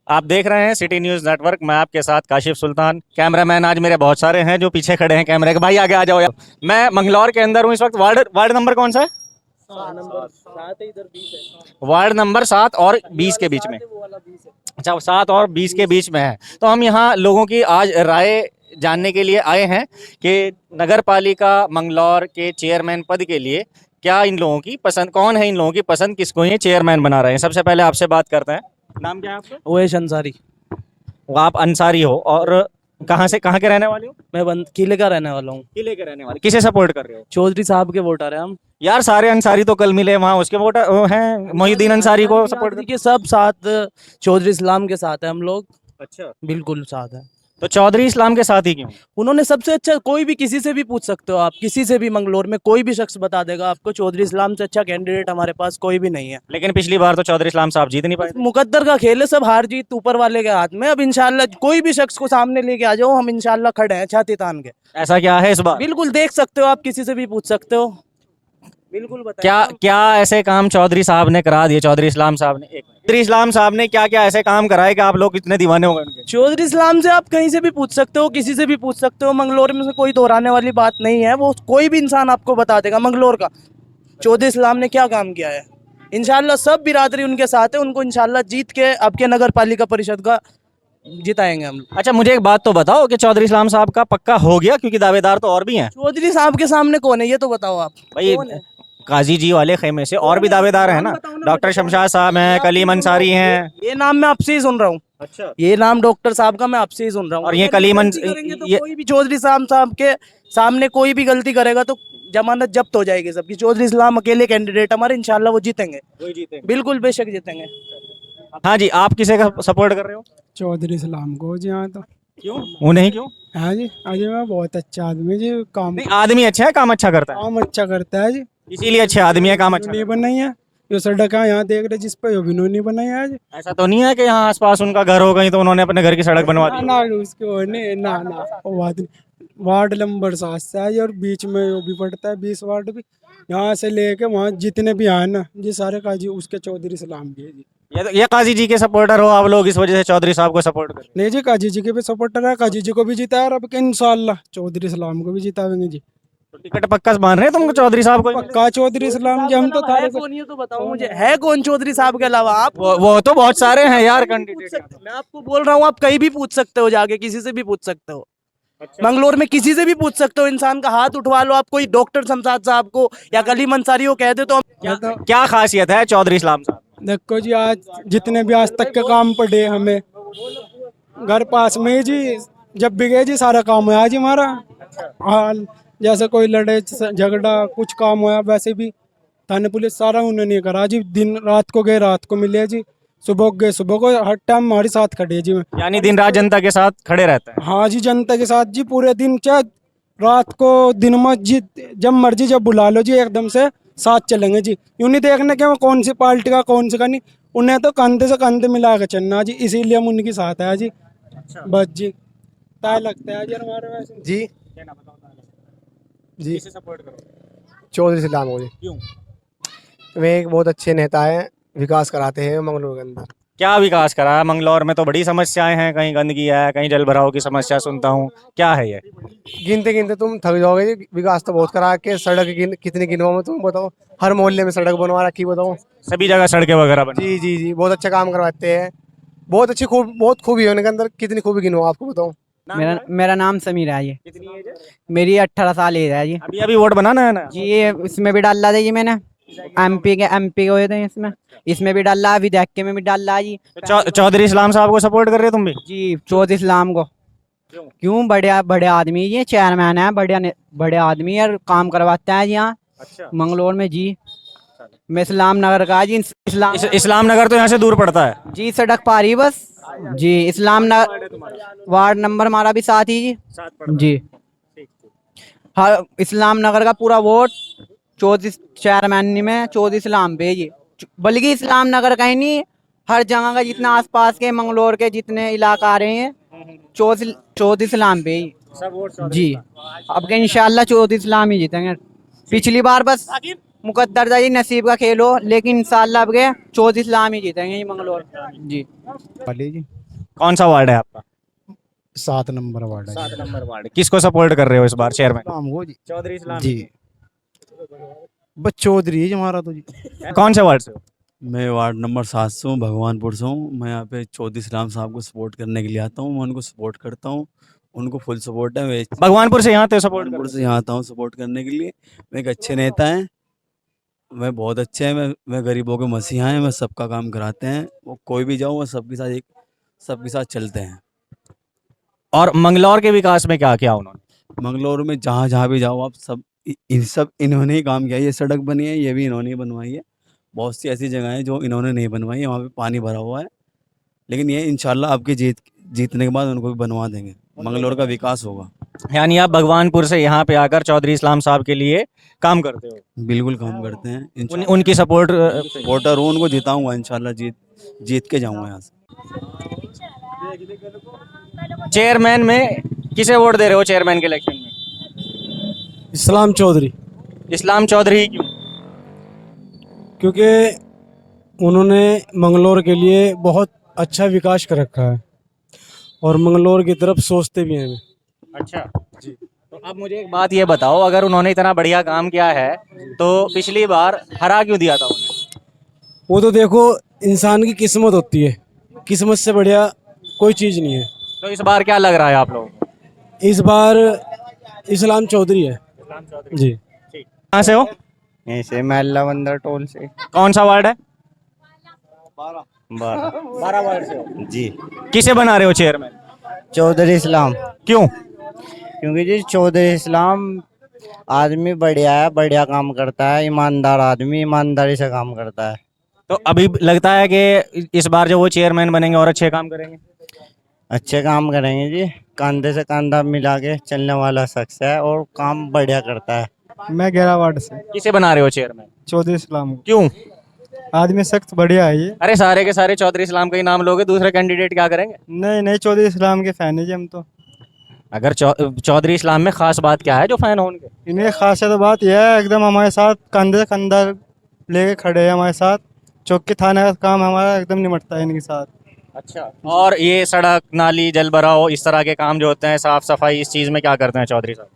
आप देख रहे हैं सिटी न्यूज नेटवर्क। मैं आपके साथ काशिफ सुल्तान। कैमरामैन आज मेरे बहुत सारे हैं जो पीछे खड़े हैं कैमरे के। भाई आगे आ जाओ यार। मैं मंगलौर के अंदर हूँ इस वक्त। वार्ड नंबर कौन सा है? वार्ड नंबर 7 और 20 के बीच में। अच्छा, 7 और 20 के बीच में है। तो हम यहाँ लोगों की आज राय जानने के लिए आए हैं कि नगर पालिका मंगलौर के चेयरमैन पद के लिए क्या इन लोगों की पसंद, कौन है इन लोगों की पसंद, किसको ये चेयरमैन बना रहे हैं। सबसे पहले आपसे बात करते हैं। नाम क्या है आपका? ओवैस अंसारी। आप अंसारी हो और कहाँ के रहने वाले हो? मैं किले का रहने वाला हूँ। किले के रहने वाले। किसे सपोर्ट कर रहे हो? चौधरी साहब के वोटर हैं हम। यार सारे अंसारी तो कल मिले वहाँ, उसके वोटर हैं। मोहिउद्दीन अंसारी को सपोर्ट के सब साथ चौधरी इस्लाम के साथ है हम लोग। अच्छा, बिल्कुल साथ है। तो चौधरी इस्लाम के साथ ही क्यों? उन्होंने सबसे अच्छा, कोई भी किसी से भी पूछ सकते हो आप, किसी से भी मंगलौर में कोई भी शख्स बता देगा आपको, चौधरी इस्लाम से अच्छा कैंडिडेट हमारे पास कोई भी नहीं है। लेकिन पिछली बार तो चौधरी इस्लाम साहब जीत नहीं पाए। मुकद्दर का खेल है, सब हार जीत ऊपर वाले के हाथ में। अब इंशाल्लाह कोई भी शख्स को सामने लेके आ जाओ, हम इंशाल्लाह खड़े हैं छाती तान के। ऐसा क्या है इस बार? बिल्कुल देख सकते हो आप, किसी से भी पूछ सकते हो। बिल्कुल बताइए। क्या क्या ऐसे काम चौधरी साहब ने करा दिए? चौधरी इस्लाम साहब ने क्या क्या ऐसे काम कराए कि आप लोग इतने दीवाने हो गए उनके? चौधरी इस्लाम से आप कहीं से भी पूछ सकते हो, किसी से भी पूछ सकते हो। मंगलौर में से कोई दोहराने वाली बात नहीं है, वो कोई भी इंसान आपको बता देगा मंगलौर का चौधरी इस्लाम ने क्या काम किया है। इंशाल्लाह सब बिरादरी उनके साथ है, उनको इंशाल्लाह जीत के आपके नगर पालिका परिषद का जिताएंगे हम। अच्छा, मुझे एक बात तो बताओ कि चौधरी इस्लाम साहब का पक्का हो गया? क्योंकि दावेदार तो और भी हैं। चौधरी साहब के सामने कौन है ये तो बताओ आप। भाई काजी जी वाले खेमे से और भी दावेदार हैं ना। डॉक्टर शमशाद साहब हैं, कलीम अंसारी हैं। ये नाम मैं आपसे ही सुन रहा हूँ। अच्छा, ये नाम डॉक्टर साहब का मैं आपसे ही सुन रहा हूँ। और ये कलीम कोई भी चौधरी साहब के सामने कोई भी गलती करेगा तो जमानत जब्त हो जाएगी सबकी। चौधरी इस्लाम अकेले कैंडिडेट हमारे, इंशाल्लाह वो जीतेंगे। बिल्कुल बेशक जीतेंगे। हाँ जी, आप किसे का सपोर्ट कर रहे हो? चौधरी इस्लाम को जी। हाँ तो क्यों? उन्हें क्यों? हाँ जी, अजय मैं बहुत अच्छा आदमी जी। काम नहीं, आदमी अच्छा है, काम अच्छा करता है, काम अच्छा करता है जी। इसीलिए अच्छे आदमी है, काम अच्छा नहीं करता बनाई है जो सड़क है यहाँ देख रहे जिस पे वो भी नहीं बनाई है आज। है। ऐसा तो नहीं है कि यहाँ आसपास उनका घर हो गई तो उन्होंने अपने घर की सड़क बनवा दी? ना उसके वो नहीं, ना वो बात नहीं। वार्ड नंबर 7 से है और बीच में वो भी पड़ता है 20 वार्ड भी। यहाँ से लेके वहाँ जितने भी आए ना जी सारे काजी उसके चौधरी इस्लाम भी है जी। ये काजी जी के सपोर्टर हो आप लोग, इस वजह से चौधरी साहब को सपोर्ट कर? नहीं जी, काजी जी के भी सपोर्टर है, काजी जी को भी जिताया और अब के इंशाल्लाह चौधरी इस्लाम को भी जिताएंगे जी। तो टिकट पक्का मान रहे हैं तुमको चौधरी साहब को? पक्का चौधरी इस्लाम जी। हम तो है कौन ये तो बताओ मुझे, है कौन चौधरी साहब के अलावा? आप वो तो बहुत सारे हैं यार कैंडिडेट। मैं आपको बोल रहा हूँ, आप कहीं भी पूछ सकते हो, जाके किसी से भी पूछ सकते हो। मंगलौर में किसी से भी पूछ सकते हो, इंसान का हाथ उठवा लो आप। कोई डॉक्टर शमशाद साहब को या कलीम अंसारी को कह दे तो क्या खासियत है चौधरी इस्लाम साहब? देखो जी, आज जितने भी आज तक के काम पड़े हमें घर पास में ही जी, जब भी गए जी सारा काम हुआ जी हमारा। हाल जैसे कोई लड़े झगड़ा कुछ काम हुआ वैसे भी थाने पुलिस सारा उन्होंने करा जी। दिन रात को गए रात को मिले जी, सुबह गए सुबह को, हर टाइम हमारे साथ खड़े है जी। यानी दिन रात जनता के साथ खड़े रहते हैं? हाँ जी, जनता के साथ जी पूरे दिन, चाहे रात को दिन में जी, जब मर्जी जब बुला लो जी एकदम से साथ चलेंगे जी। यूँ नहीं देखने के वो कौन सी पार्टी का कौन सी का नहीं, उन्हें तो कंधे से कंधे मिला के चलना जी, इसीलिए हम उनके साथ है जी। बस जी तय लगता है जी हमारे वैसे जी। जी सपोर्ट करो? चौधरी इस्लाम को जी। क्यों? वे एक बहुत अच्छे नेता हैं, विकास कराते हैं मंगलौर के अंदर। क्या विकास करा है? मंगलौर में तो बड़ी समस्याएं हैं, कहीं गंदगी है, कहीं जल भराव की समस्या सुनता हूँ। क्या है ये? गिनते गिनते तुम थक जाओगे जी। विकास तो बहुत करा के, सड़क कितनी गिनवाओ मैं तुम बताओ। हर मोहल्ले में सड़क बनवा रखी बताओ। सभी जगह सड़कें वगैरह बनी? जी जी जी, बहुत अच्छा काम करवाते हैं। बहुत अच्छी बहुत खूबी है उनके अंदर। कितनी खूबी गिनवाओ आपको बताओ। मेरा नाम समीर है जी। कितनी एज है? मेरी 18 साल एज है जी। अभी अभी वोट बनाना है ना जी इसमें भी डाला था जी मैंने, एमपी के हुए थे इसमें भी डाला, विधायक के में भी डाला जी। चौधरी इस्लाम साहब को सपोर्ट कर रहे हो तुम भी? जी चौधरी इस्लाम को। क्यों? बड़े आदमी, ये चेयरमैन है, बड़े आदमी और काम करवाते हैं जी यहाँ मंगलौर में जी। मैं इस्लाम नगर का जी। इस्लाम नगर तो यहाँ से दूर पड़ता है जी, सड़क पारी बस जी। इस्लाम नगर वार्ड नंबर हमारा भी 7 ही जी। हाँ, इस्लाम नगर का पूरा वोट चौधरी चेयरमैन में चौधरी इस्लाम पे जी। बल्कि इस्लाम नगर का ही नहीं, हर जगह का जितना आसपास के मंगलौर के जितने इलाका आ रहे हैं चौधरी इस्लाम पे ही जी। अब के इंशाल्लाह चौधरी इस्लाम ही जीतेंगे। पिछली बार बस मुकद्दर था जी, नसीब का खेल हो, लेकिन इंशाल्लाह अब के चौथ इस्लाम ही जीतेंगे जी मंगलौर जी। वाली जी कौन सा वार्ड है आपका? 7 नंबर वार्ड है 7 नंबर वार्ड। किसको सपोर्ट कर रहे हो इस बार चेयरमैन? इस्लाम को जी चौधरी इस्लाम जी बस चौधरी है जी हमारा तो जी। कौन से वार्ड से हो? मैं वार्ड नंबर 7 से हूँ, भगवानपुर से हूँ। मैं यहाँ पे चौधरी इस्लाम साहब को सपोर्ट करने के लिए आता हूँ। मैं उनको सपोर्ट करता हूँ, उनको फुल सपोर्ट है। मैं भगवानपुर से यहाँ पे सपोर्ट कर भगवानपुर रहे से यहाँ आता हूँ सपोर्ट करने के लिए। मैं एक अच्छे नेता हैं, मैं बहुत अच्छे हैं। मैं गरीबों के मसीहा हैं, मैं सबका काम कराते हैं। वो कोई भी जाऊँ, वो सबके साथ चलते हैं। हो। और मंगलौर के विकास में क्या किया उन्होंने? मंगलौर में जहाँ जहाँ भी जाओ आप, सब इन्होंने ही काम किया है। ये सड़क बनी है, ये भी इन्होंने ही बनवाई है। बहुत सी ऐसी जगह हैं जो इन्होंने नहीं बनवाई है, वहाँ पे पानी भरा हुआ है। लेकिन ये इंशाल्लाह आपके जीतने के बाद उनको भी बनवा देंगे, मंगलौर का विकास होगा। यानी आप भगवानपुर से यहाँ पे आकर चौधरी इस्लाम साहब के लिए काम करते हो? बिल्कुल काम करते हैं। उनकी सपोर्ट सपोर्टर हूँ, उनको जिताऊंगा इंशाल्लाह, जीत के जाऊंगा यहाँ से। चेयरमैन में किसे वोट दे रहे हो चेयरमैन के इलेक्शन में? इस्लाम चौधरी, इस्लाम चौधरी क्यों? क्योंकि उन्होंने मंगलौर के लिए बहुत अच्छा विकास कर रखा है और मंगलौर की तरफ सोचते भी हैं हमें। अच्छा जी। तो अब मुझे एक बात ये बताओ, अगर उन्होंने इतना बढ़िया काम किया है तो पिछली बार हरा क्यों दिया था उन्हें? वो तो देखो इंसान की किस्मत होती है, किस्मत से बढ़िया कोई चीज़ नहीं है। तो इस बार क्या लग रहा है आप लोगों को? इस बार इस्लाम चौधरी है जी। कहाँ से हो? ऐसे महल्ला बंदर टोल से। कौन सा वार्ड है? 12 वार्ड से हो जी। किसे बना रहे हो चेयरमैन? चौधरी इस्लाम, क्यों? क्योंकि जी चौधरी इस्लाम आदमी बढ़िया है, बढ़िया काम करता है, ईमानदार आदमी, ईमानदारी से काम करता है। तो अभी लगता है कि इस बार जो वो चेयरमैन बनेंगे और अच्छे काम करेंगे? अच्छे काम करेंगे जी, कंधे से कंधा मिला के चलने वाला शख्स है और काम बढ़िया करता है। मैं 11 वार्ड से किसे बना रहे हो चेयरमैन? चौधरी इस्लाम को। क्यों? आदमी सख्त बढ़िया है ये। अरे सारे के सारे चौधरी इस्लाम का ही नाम लोगे, दूसरे कैंडिडेट क्या करेंगे? नहीं नहीं, चौधरी इस्लाम के फैन है जी हम तो। अगर चौधरी इस्लाम में खास बात क्या है जो फैन हो उनके? इन्हें खासियत बात यह है, एकदम हमारे साथ कंधे से कंधा लेके खड़े हैं हमारे साथ। चौकी थाने का काम हमारा एकदम निपटता है इनके साथ। अच्छा। और ये सड़क नाली जल भराव इस तरह के काम जो होते हैं, साफ सफाई, इस चीज में क्या करते हैं चौधरी साहब?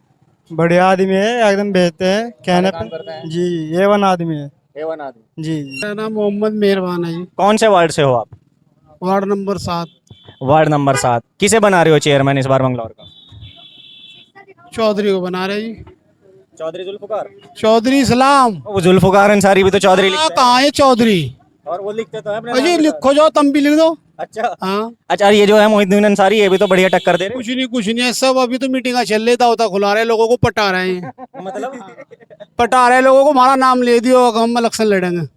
बढ़िया आदमी है, एकदम भेजते हैं कहने काम करते हैं। पे जी। A1 आदमी है एवन आदमी। जी। मेरा नाम मोहम्मद मेहरबान है जी। कौन से वार्ड से हो आप? Ward number 7। Ward number 7। किसे बना रहे हो चेयरमैन इस बार मंगलौर का? चौधरी को बना रहे जी। चौधरी जुल्फकार। चौधरी इस्लाम। वो जुल्फकार अंसारी भी तो चौधरी लिखते हैं। कहाँ है चौधरी? और वो लिखते तो है अपने अजी नाम के साथ। लिखो जाओ, तुम भी लिख दो। अच्छा। हाँ अच्छा, ये जो है मोहिद्दीन अंसारी, ये भी तो बढ़िया टक्कर दे रहे कुछ नहीं है, सब अभी तो मीटिंग चल रही, दावता खुला रहे, लोगों को पटा रहे हैं। हैं। मतलब पटा रहे लोगों को, हमारा नाम ले दियो, हम इलेक्शन लड़ेंगे।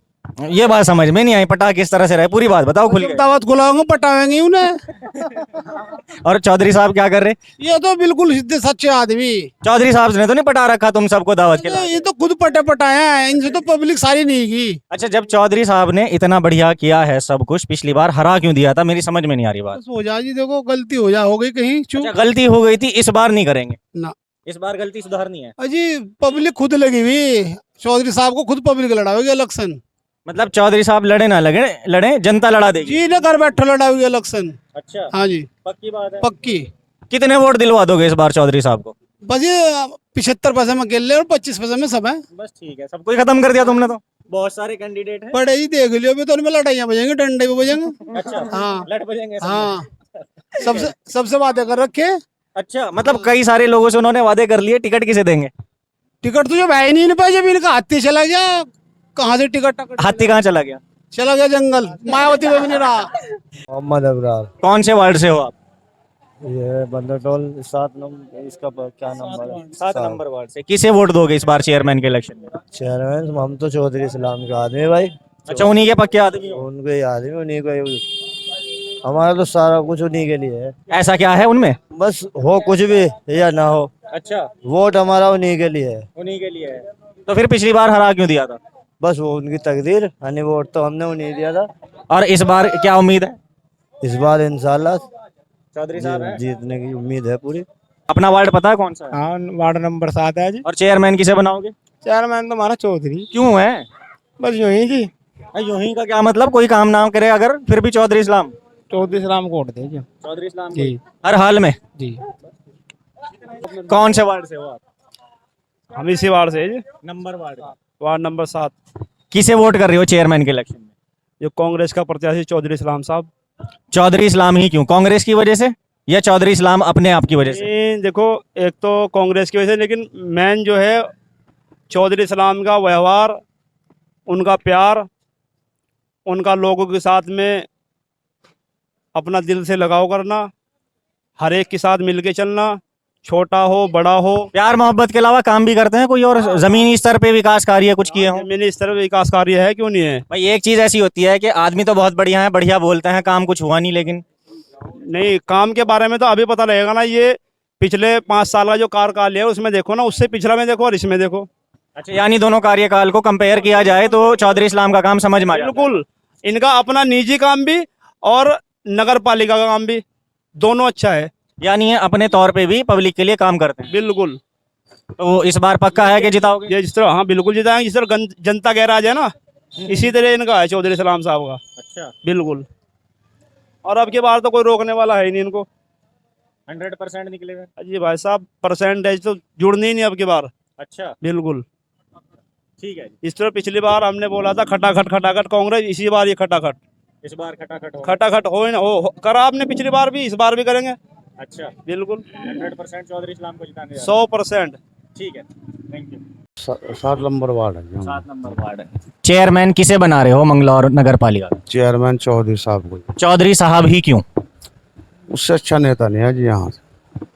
ये बात समझ में नहीं आई, पटा किस तरह से रहे, पूरी बात बताओ खुल के। दावत खुलाओगे पटाएंगे उन्हें। और चौधरी साहब क्या कर रहे? ये तो बिल्कुल सीधे सच्चे आदमी। चौधरी साहब ने तो नहीं पटा रखा तुम सबको दावत के लिए? ये तो खुद पटाया है, इनसे तो पब्लिक सारी नहीं की। अच्छा, जब चौधरी साहब ने इतना बढ़िया किया है सब कुछ, पिछली बार हरा क्यों दिया था? मेरी समझ में नहीं आ रही बात। बस हो जा जी, देखो गलती हो गई कहीं चूक। अच्छा, गलती हो गई थी, इस बार नहीं करेंगे? ना, इस बार गलती सुधारनी है। अजी पब्लिक खुद लगी हुई, चौधरी साहब को खुद पब्लिक लड़ाओगे इलेक्शन। मतलब चौधरी साहब लड़े ना लड़े, जनता लड़ा देगी? जी ने घर बैठे लड़ाओगे इलेक्शन। अच्छा, हाँ जी, पक्की बात है। पक्की। कितने वोट दिलवा दोगे इस बार चौधरी साहब को? बस ये 75% में अकेले और 25% में सब है। बस ठीक है, सब कुछ खत्म कर दिया तुमने तो। बहुत सारे कैंडिडेट हैं। बड़े ही देख लियो, अभी तो उनमें लड़ाइयाँ बजेंगे, डंडे भी बजेंगे। अच्छा, हाँ लड़ बजेंगे सब। हाँ, सबसे वादे कर रखे। अच्छा, मतलब कई सारे लोगों से उन्होंने वादे कर लिए, टिकट किसे देंगे? टिकट तो जब है ही नहीं पाए, जब इनका हाथी चला गया, कहाँ से टिकट हाथी कहाँ चला गया? चला गया जंगल, मायावती में भी नहीं रहा। मोहम्मद अबरार। कौन से वार्ड से हो आप? ये बंदर टोल 7 नंबर, इसका क्या नंबर है? 7 नंबर वार्ड से। किसे वोट दोगे इस बार चेयरमैन के इलेक्शन में? चेयरमैन हम तो चौधरी इस्लाम के आदमी भाई। अच्छा, उन्हीं के पक्के आदमी हो? उनको ही आदमी, उन्हीं को, हमारा तो सारा कुछ उन्हीं के लिए है। ऐसा क्या है उनमें? बस हो कुछ भी या ना हो, अच्छा, वोट हमारा उन्हीं के लिए है। उन्हीं के लिए है। तो फिर पिछली बार हरा क्यों दिया था? बस वो उनकी तकदीर, यानी वोट तो हमने उन्हीं दिया था। और इस बार क्या उम्मीद है? इस बार इंशाल्लाह चौधरी साहब हैं। जीतने की उम्मीद है पूरी। अपना वार्ड पता है कौन सा है? हाँ, वार्ड नंबर 7 है जी। और चेयरमैन किसे बनाओगे? चेयरमैन तो हमारा चौधरी, क्यों है? बस यूं ही जी, यूं ही का क्या मतलब? कोई काम ना करे अगर फिर भी चौधरी इस्लाम? चौधरी इस्लाम को वोट दे जी। चौधरी इस्लाम जी हर हाल में? जी। कौन से वार्ड से हो आप? हम इसी वार्ड से जी, नंबर वार्ड? Ward number 7। किसे वोट कर रहे हो चेयरमैन के इलेक्शन में? जो कांग्रेस का प्रत्याशी चौधरी इस्लाम साहब। चौधरी इस्लाम ही क्यों? कांग्रेस की वजह से या चौधरी इस्लाम अपने आप की वजह से? देखो, एक तो कांग्रेस की वजह से, लेकिन मेन जो है चौधरी इस्लाम का व्यवहार, उनका प्यार, उनका लोगों के साथ में अपना दिल से लगाव करना, हर एक के साथ मिलके चलना, छोटा हो बड़ा हो। प्यार मोहब्बत के अलावा काम भी करते हैं कोई और जमीनी स्तर पे विकास कार्य कुछ किए हों? जमीनी स्तर पर विकास कार्य है, क्यों नहीं है? भाई एक चीज ऐसी होती है कि आदमी तो बहुत बढ़िया है, बढ़िया बोलते हैं, काम कुछ हुआ नहीं, लेकिन नहीं, काम के बारे में तो अभी पता लगेगा ना। ये पिछले 5 साल का जो कार्यकाल है उसमें देखो ना, उससे पिछला में देखो और इसमें देखो। अच्छा, यानी दोनों कार्यकाल को कंपेयर किया जाए तो चौधरी इस्लाम का काम समझ में आ जाता है। बिल्कुल, इनका अपना निजी काम भी और नगर पालिका का काम भी दोनों अच्छा है। यानी ये अपने तौर पे भी पब्लिक के लिए काम करते हैं। बिल्कुल। तो इस बार पक्का है कि जिताओगे? ये जिस तरह, हाँ बिल्कुल जिताएंगे, जिस तरह जनता गैराज है ना, इसी तरह इनका है चौधरी इस्लाम साहब का। अच्छा, बिल्कुल। और अब की बार तो कोई रोकने वाला है ही नहीं इनको। 100% निकलेगा? जी भाई साहब, परसेंटेज तो जुड़नी ही नहीं अब की बार। अच्छा, बिल्कुल। ठीक है। इस तरह पिछली बार हमने बोला था खटाखट खटाखट कांग्रेस, इसी बार ये खटाखट इस बार खटाखट खटाखट हो ही ना हो, करा आपने पिछली बार भी, इस बार भी करेंगे। अच्छा, बिल्कुल 100% चौधरी इस्लाम को जिताने 100%। ठीक है, थैंक यू। 7 नंबर वार्ड है। 7 नंबर वार्ड है। चेयरमैन किसे बना रहे हो मंगलौर नगर पालिका? चेयरमैन चौधरी साहब को। चौधरी साहब ही क्यों? उससे अच्छा नेता नहीं है जी यहाँ से।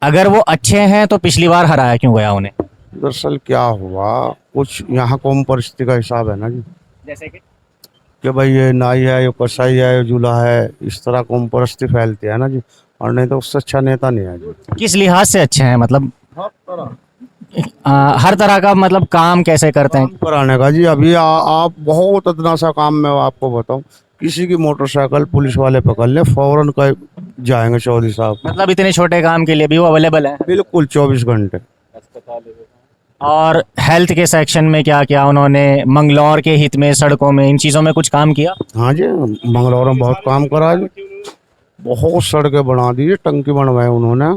अगर वो अच्छे हैं तो पिछली बार हराया क्यों गया उन्हें? दरअसल क्या हुआ, कुछ यहाँ कौम परिस्थिति का हिसाब है ना जी, जैसे कि भाई ये नाई है, ये कसाई है, ये जूल्हा है, इस तरह कौम परिस्थिति फैलती है ना जी। और नहीं तो उससे अच्छा नेता नहीं है जी। किस लिहाज से अच्छे हैं? मतलब हर तरह का, मतलब काम कैसे करते हैं? कराने का जी, अभी आप बहुत इतना सा काम मैं आपको बताऊं, किसी की मोटरसाइकिल पुलिस वाले पकड़ ले, फौरन का जाएंगे चौधरी साहब। मतलब इतने छोटे काम के लिए भी वो अवेलेबल है? बिल्कुल 24 घंटे। और हेल्थ के सेक्शन में क्या क्या उन्होंने मंगलौर के हित में, सड़कों में, इन चीज़ों में कुछ काम किया? हाँ जी, मंगलौर में बहुत काम करा जी, बहुत सड़कें बना दी, टंकी बनवाए उन्होंने,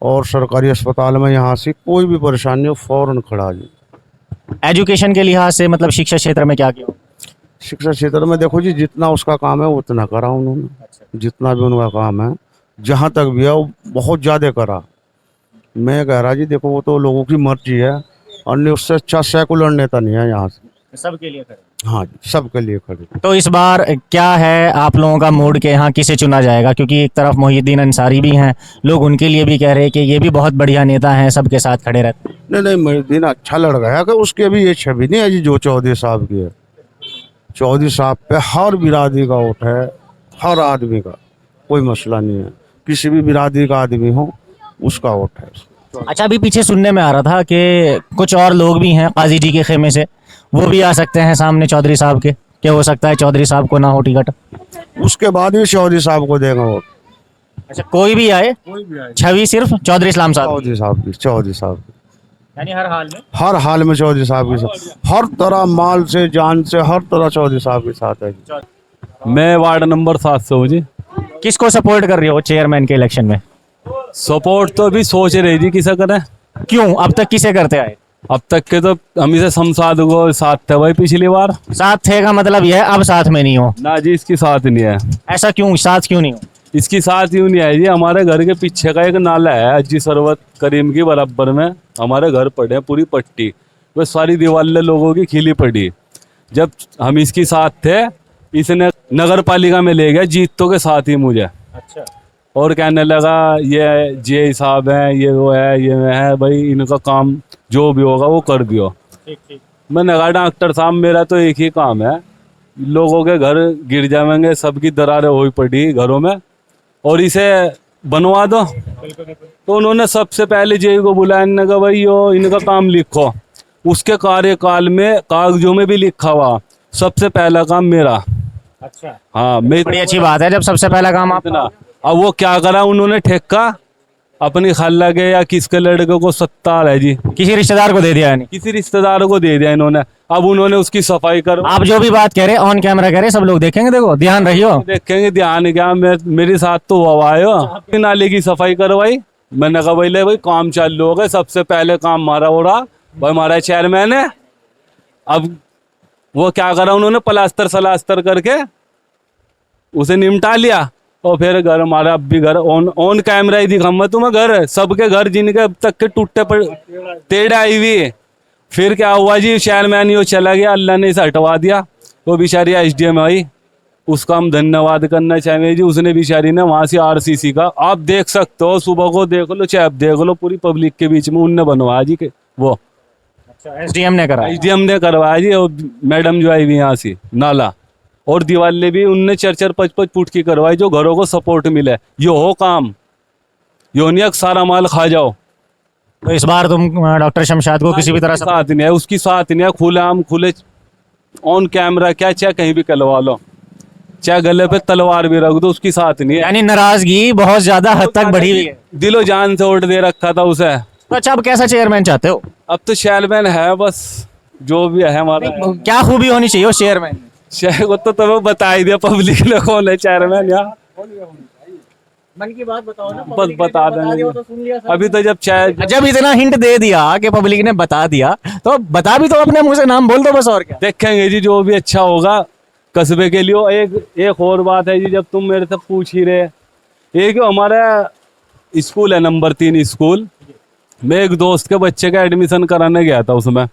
और सरकारी अस्पताल में यहाँ से कोई भी परेशानी हो फौरन खड़ा जी। एजुकेशन के लिहाज से, मतलब शिक्षा क्षेत्र में क्या किया? शिक्षा क्षेत्र में देखो जी, जितना उसका काम है उतना करा उन्होंने। जितना भी उनका काम है, जहाँ तक भी है, वो बहुत ज़्यादा करा। मैं कह रहा जी, देखो वो तो लोगों की मर्जी है, और उससे अच्छा सेकुलर नेता नहीं है यहाँ से। सबके लिए खड़े? हाँ जी, सबके लिए खड़े। तो इस बार क्या है आप लोगों का मूड के यहाँ किसे चुना जाएगा? क्योंकि एक तरफ मोहिउद्दीन अंसारी भी हैं, लोग उनके लिए भी कह रहे हैं कि ये भी बहुत बढ़िया नेता हैं, सबके साथ खड़े रहते हैं। नहीं नहीं, मोहिउद्दीन अच्छा लड़का है, कि उसके भी ये छवि नहीं है जी जो चौधरी साहब की है। चौधरी साहब पे हर बिरादरी का वोट है, हर आदमी का, कोई मसला नहीं है। किसी भी बिरादरी का आदमी हो, उसका वोट है। अच्छा, अभी पीछे सुनने में आ रहा था कि कुछ और लोग भी हैं काजी जी के खेमे से, वो भी आ सकते हैं सामने चौधरी साहब के, क्या हो सकता है चौधरी साहब को ना हो टिकट? उसके बाद भी चौधरी साहब को देंगे वोट। अच्छा, कोई भी आए, छवि सिर्फ चौधरी इस्लाम साहब? चौधरी साहब की, चौधरी साहब की, यानी हर हाल में? हर हाल में चौधरी साहब की, हर तरह, माल से जान से, हर तरह चौधरी साहब के साथ है जी। मैं वार्ड नंबर 7 से हूँ जी। किसको सपोर्ट कर रही हो चेयरमैन के इलेक्शन में? सपोर्ट तो अभी सोच रही थी किसे करें। क्यों? अब तक किसे करते आए? अब तक के तो हम इसे शमशाद को साथ थे भाई, पिछली बार। साथ थे का मतलब यह है अब साथ में नहीं हो? ना जी, इसकी साथ नहीं है। ऐसा क्यों? साथ क्यों नहीं हो? इसकी साथ यूँ नहीं है जी, हमारे घर के पीछे का एक नाला है अज्जी सरवत करीम की बराबर में, हमारे घर पड़े हैं पूरी पट्टी, वो सारी दीवारें लोगों की खिली पड़ी। जब हम इसकी साथ थे, इसने नगर पालिका में ले गया जीतों के साथ ही मुझे। अच्छा। और कहने लगा ये जे साहब हैं, ये वो है, ये है, भाई इनका काम जो भी होगा वो कर दियो। ठीक ठीक। मैंने कहा डॉक्टर साहब मेरा तो एक ही काम है, लोगों के घर गिर जाएंगे, सबकी दरारें हुई पड़ी घरों में, और इसे बनवा दो। तो उन्होंने सबसे पहले जे को बुलाया, इन्होंने कहा भाई यो इनका काम लिखो। उसके कार्यकाल में कागजों में भी लिखा हुआ सबसे पहला काम मेरा। अच्छा। हाँ, मैं बड़ी अच्छी बात है जब सबसे पहला काम आप। अब वो क्या करा उन्होंने ठेका अपनी खाला के या किसके लड़के को 70 है जी, किसी रिश्तेदार को दे दिया यानी। किसी रिश्तेदार को दे दिया इन्होंने। अब उन्होंने उसकी सफाई कर, आप जो भी बात कह रहे हैं ऑन कैमरा कह रहे हैं, सब लोग देखेंगे, देखो ध्यान रखियो। देखेंगे ध्यान क्या, मेरे साथ तो वो आयो नाले की सफाई करवाई। मैंने कहा भाई ले भाई काम चालू हो गए, सबसे पहले काम हमारा हो रहा भाई, हमारा चेयरमैन है। अब वो क्या करा उन्होंने, प्लास्टर सलास्तर करके उसे निपटा लिया। और फिर घर हमारा, अब भी घर ऑन कैमरा ही दिखा मैं तुम्हें, घर सबके घर जिनके अब तक के टूटे टेढ़े आई हुई है। फिर क्या हुआ जी, चेयरमैन ही वो चला गया, अल्लाह ने इसे हटवा दिया। वो बेचारी एसडीएम आई, उसका हम धन्यवाद करना चाहेंगे जी। उसने बेचारी ने वहाँ से आरसीसी का, आप देख सकते हो, सुबह को देख लो चाहे आप देख लो, पूरी पब्लिक के बीच में उनने बनवाया जी के वो। एसडीएम ने करा। एसडीएम ने करवाया जी। और मैडम जो आई हुई यहाँ से नाला और दीवारें भी उनने 4-4, 5-5 फुट की करवाई, जो घरों को सपोर्ट मिले। ये हो काम, यो नहीं सारा माल खा जाओ। तो इस बार तुम डॉक्टर शमशाद को किसी भी तरह से साथ नहीं है, उसकी साथ नहीं है, खुले आम खुले ऑन कैमरा क्या, चाहे कहीं भी करवा लो, चाहे गले पे तलवार भी रख दो, उसकी साथ नहीं है। यानी नाराजगी बहुत ज्यादा हद तक बढ़ी हुई है। दिलो जान से वोट दे रखा था उसे। तो अच्छा, अब कैसा चेयरमैन चाहते हो? अब तो चेयरमैन है बस, जो भी है हमारा। क्या खूबी होनी चाहिए उस चेयरमैन? शेयर को तो तुम्हें बता ही दिया पब्लिक ने कौन है चेयरमैन यहाँ। मन की बात बताओ ना, बस बता देंगे अभी तो जब इतना हिंट दे दिया कि पब्लिक ने बता दिया, तो बता भी तो अपने मुंह से नाम बोल दो बस, और क्या। देखेंगे जी जो भी अच्छा होगा कस्बे के लिए। एक और बात है जी, जब तुम मेरे से पूछ ही रहे, एक हमारा स्कूल है नंबर 3 स्कूल, मैं एक दोस्त के बच्चे का एडमिशन कराने गया था उसमें।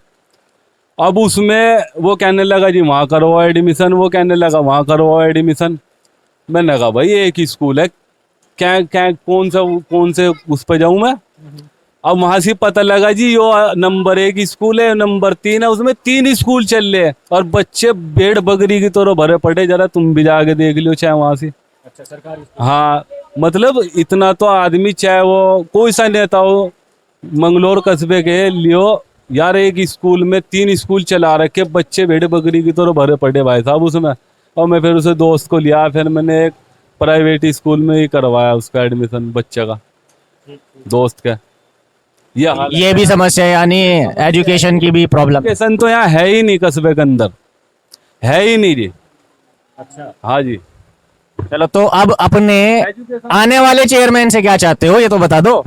अब उसमें वो कहने लगा जी वहाँ करो एडमिशन, वो कहने लगा वहाँ करो एडमिशन। मैंने कहा भाई एक ही स्कूल है, क्या क्या कौन से उस पर जाऊँ मैं। अब वहाँ से पता लगा जी यो नंबर 1 स्कूल है, नंबर 3 है, उसमें 3 स्कूल चल रहे हैं और बच्चे भेड़ बकरी की तरह भरे पड़े। जरा तुम भी जाके देख लियो चाहे वहाँ से। अच्छा, सरकारी। हाँ मतलब इतना तो आदमी, चाहे वो कोई सा नेता हो, मंगलोर कस्बे के लियो यार, एक स्कूल में 3 स्कूल चला रखे, बच्चे भेड़ बकरी की तरह भरे पड़े भाई साहब उसमें। और मैं फिर उसे दोस्त को लिया, फिर मैंने एक प्राइवेट स्कूल में ही करवाया उसका एडमिशन बच्चे का, दोस्त का। ये भी समस्या है, यानी एजुकेशन की भी प्रॉब्लम। एजुकेशन तो यहाँ है ही नहीं, कस्बे के अंदर है ही नहीं जी। अच्छा, हाँ जी। चलो तो अब अपने आने वाले चेयरमैन से क्या चाहते हो ये तो बता दो।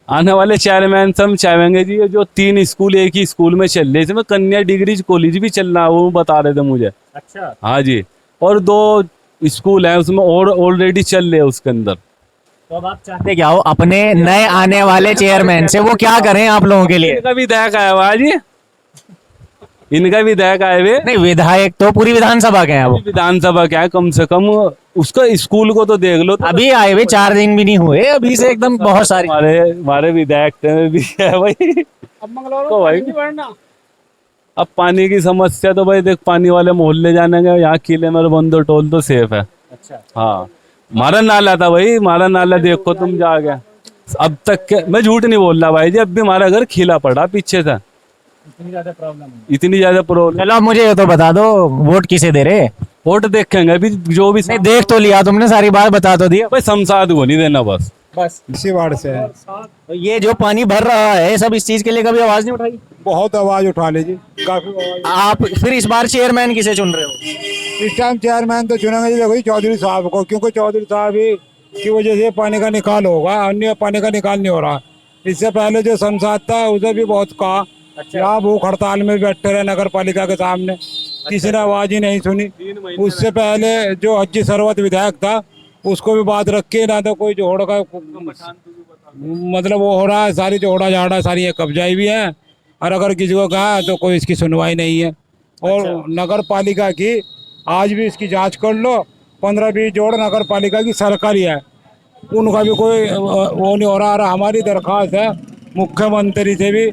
आने वाले चेयरमैन से हम चाहेंगे जी, ये जो 3 स्कूल एक ही स्कूल में चल रहे, इसमें कन्या डिग्री कॉलेज भी चल रहा है, वो बता रहे थे मुझे। अच्छा, हाँ जी। और 2 स्कूल हैं उसमें और ऑलरेडी चल रहे हैं उसके अंदर। तो अब आप चाहते क्या हो अपने नए आने वाले चेयरमैन से, वो क्या करें आप लोगों के लिए? इनका विधायक आया हुआ है जी, इनका विधायक आए हुए। नहीं, विधायक तो पूरी विधानसभा के हैं वो। विधानसभा क्या है, कम से कम उसका स्कूल को तो देख लो। अभी आए हुए 4 दिन भी नहीं हुए, अभी से एकदम बहुत सारी। हमारे विधायक भी है भाई। तो भाई अब पानी की समस्या तो भाई देख, पानी वाले मोहल्ले जाने का, यहाँ किले में बंदो टोल तो सेफ है। अच्छा, हाँ हमारा नाला था भाई, हमारा नाला देखो तुम जाके। अब तक मैं झूठ नहीं बोल रहा भाई जी, अब भी हमारा घर खिला पड़ा पीछे से। इतनी ज्यादा प्रॉब्लम। चलो अब मुझे ये तो बता दो, वोट किसे दे रहे? वोट देखेंगे अभी, जो भी नहीं, देख तो लिया तुमने, सारी बात बता तो दिया। भाई शमशाद को नहीं देना बस। इसी वार्ड से है। तो ये जो पानी भर रहा है, सब इस चीज के लिए कभी आवाज नहीं उठाई? बहुत आवाज उठा ली जी, काफी आवाज। आप फिर इस बार चेयरमैन किसे चुन रहे हो? इस टाइम चेयरमैन तो चुनेंगे जी, देखो चौधरी साहब को, क्योंकि चौधरी साहब ही की वजह से पानी का निकाल होगा, अन्य पानी का निकाल नहीं हो रहा। इससे पहले जो शमशाद था उसे भी बहुत कहा, यहाँ भूख हड़ताल में बैठे रहे नगर पालिका के सामने, किसी ने आवाज ही नहीं सुनी। उससे पहले जो हज्जी सरवत विधायक था उसको भी बात रखी ना, तो कोई जोड़ का मतलब वो हो रहा है, सारी जोड़ा झाड़ा सारी ये कब्जाई भी है, और अगर किसी को कहा तो कोई इसकी सुनवाई नहीं है। और नगर पालिका की आज भी इसकी जांच कर लो, 15-20 जोड़ नगर पालिका की सरकारी है, उनका भी कोई वो नहीं हो रहा। और हमारी दरख्वास्त है मुख्यमंत्री से भी,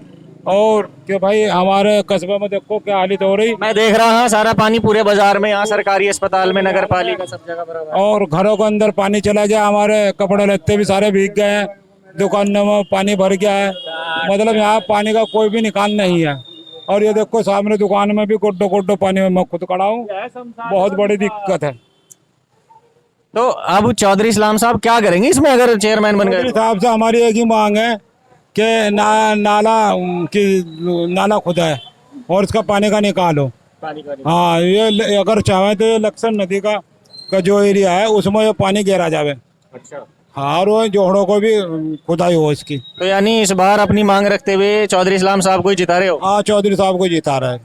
और कि भाई हमारे कस्बे में देखो क्या हालत हो रही। मैं देख रहा हूँ सारा पानी पूरे बाजार में, यहाँ सरकारी अस्पताल में, नगर पालिका, सब जगह बराबर। और घरों के अंदर पानी चला गया, हमारे कपड़े लत्ते भी सारे भीग गए हैं, दुकानों में पानी भर गया है, मतलब यहाँ पानी का कोई भी निकाल नहीं है। और ये देखो सामने दुकान में भी गुड्डो गुड्डो पानी में मैं खुद खड़ा हूँ, बहुत बड़ी दिक्कत है। तो अब चौधरी इस्लाम साहब क्या करेंगे इसमें अगर चेयरमैन बन गए? साहब से हमारी एक ही मांग है कि नाला खुदा है और उसका पानी का निकालो। हाँ, ये अगर चाहे तो ये लक्सन नदी का जो एरिया है उसमें ये पानी गिरा जावे। अच्छा। हाँ, और वो जोड़ों को भी खुदाई हो इसकी। तो यानी इस बार अपनी मांग रखते हुए चौधरी इस्लाम साहब को ही जिता रहे हो? हाँ, चौधरी साहब को जिता रहा है।